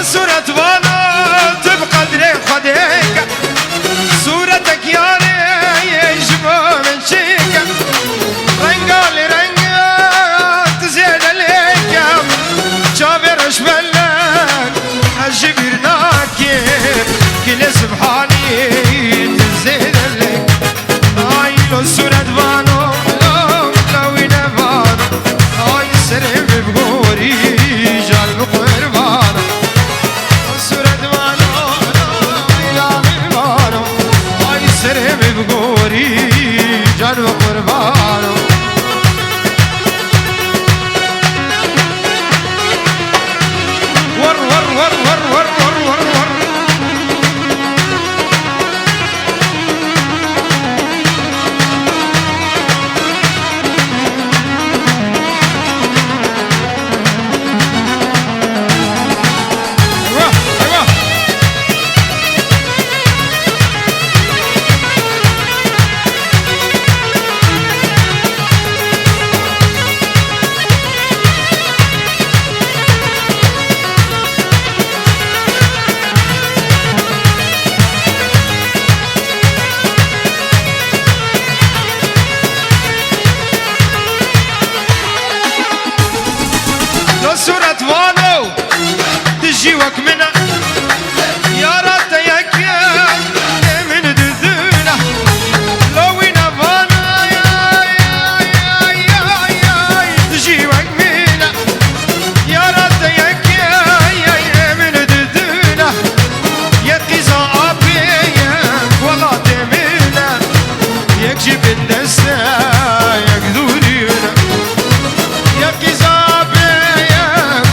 صورة وانا تبقى دري خديك صورتك يا يجبو من شيك رنقا لرنقا تزيد عليك شابر اشبلك الجبير ناكي كل سبحاني تزيد عليك هاي لو صورة وانا لو ينفانا هاي سرم بغوري جال بقربانا صورة وانا هاي سرم بغوري جال بقربانا ور ور ور ور ور ور ور ور صورة وانو تجيوك منا يا رات يكيا من دذونا لو ينفانا يا تجيوك منا يا رات يكيا من دذونا يقيزا أبيك ولا تمنا يكجيب النسا يكذورينا يقيزا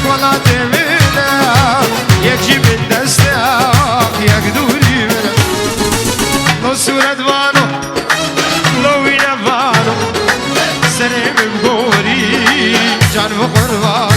ولا تمنا يجيب الدستاق يقدوري منا لو صورة وانو لو ينفانو سرم بغوري جان بقربان